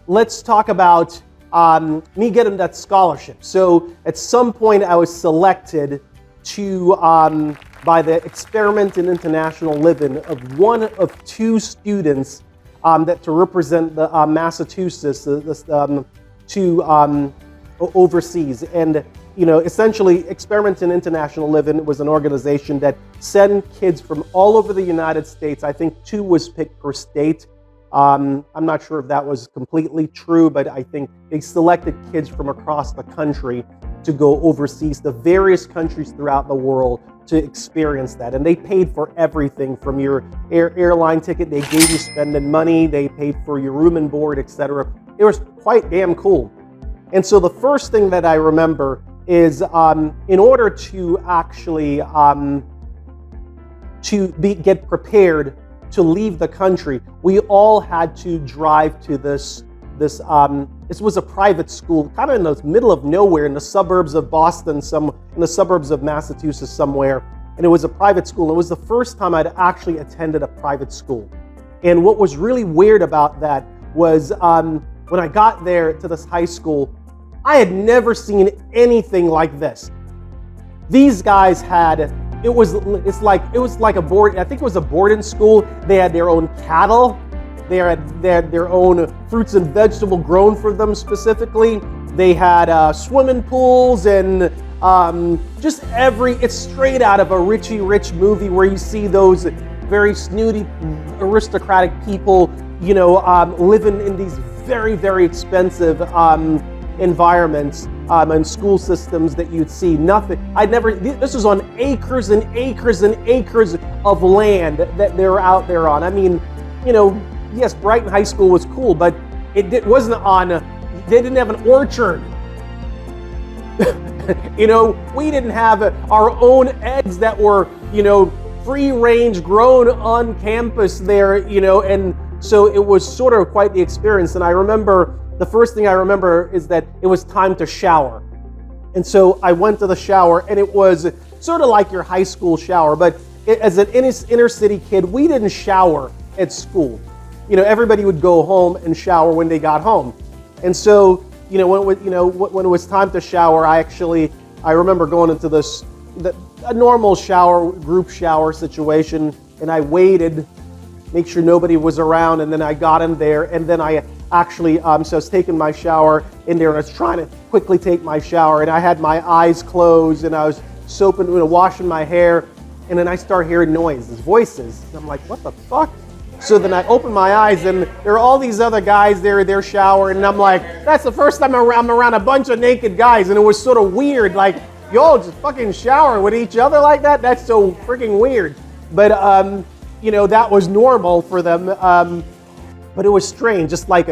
let's talk about me getting that scholarship. So at some point I was selected to, by the Experiment in International Living, of one of two students that to represent the Massachusetts to overseas. And essentially Experiment in International Living was an organization that sent kids from all over the United States. I think 2 was picked per state. I'm not sure if that was completely true, but I think they selected kids from across the country to go overseas to various countries throughout the world to experience that. And they paid for everything from your airline ticket. They gave you spending money. They paid for your room and board, etc. It was quite damn cool. And so the first thing that I remember is in order to actually get prepared to leave the country, we all had to drive to this was a private school, kind of in the middle of nowhere, in the suburbs of Boston, in the suburbs of Massachusetts somewhere. And it was a private school. It was the first time I'd actually attended a private school. And what was really weird about that was when I got there to this high school, I had never seen anything like this. These guys had, it was like a board, I think it was a boarding school. They had their own cattle. They had their own fruits and vegetable grown for them specifically. They had swimming pools and it's straight out of a Richie Rich movie where you see those very snooty, aristocratic people, living in these very, very expensive environments and school systems that you'd see. This was on acres and acres and acres of land that they're out there on. I mean, yes, Brighton High School was cool, but it wasn't on, they didn't have an orchard. We didn't have our own eggs that were, free range grown on campus there, and so it was sort of quite the experience. And I remember, the first thing I remember is that it was time to shower. And so I went to the shower, and it was sort of like your high school shower, but as an inner city kid, we didn't shower at school. Everybody would go home and shower when they got home. And so, when it was time to shower, I remember going into a normal group shower situation, and I waited, make sure nobody was around, and then I got in there, and then I actually, so I was taking my shower in there, and I was trying to quickly take my shower, and I had my eyes closed, and I was soaping, washing my hair, and then I start hearing noises, voices, and I'm like, what the fuck? So then I open my eyes, and there are all these other guys there, they're showering, and I'm like, that's the first time I'm around a bunch of naked guys, and it was sort of weird, like, y'all just fucking shower with each other like that? That's so freaking weird. But, that was normal for them, but it was strange, just like,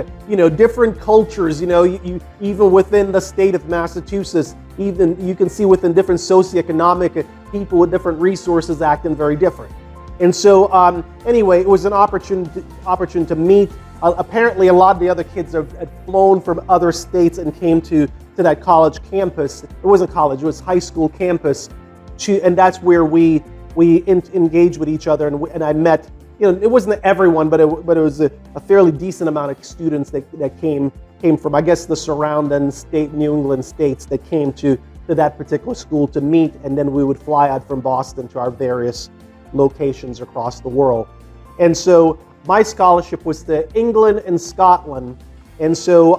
different cultures, even within the state of Massachusetts, even you can see within different socioeconomic people with different resources acting very different. And so, anyway, it was an opportunity to meet. Apparently, a lot of the other kids had flown from other states and came to that college campus. It wasn't college; it was high school campus, and that's where we engaged with each other. And I met, it wasn't everyone, but it was a fairly decent amount of students that came from, I guess, the surrounding state, New England states, that came to that particular school to meet, and then we would fly out from Boston to our various locations across the world. And so my scholarship was to England and Scotland. And so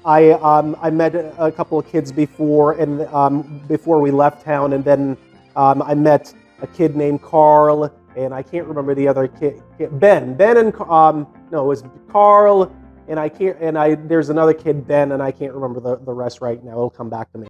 I met a couple of kids before we left town, and then I met a kid named Carl, and I can't remember the other kid, Ben and it was Carl, and there's another kid, Ben, and I can't remember the rest right now. It'll come back to me.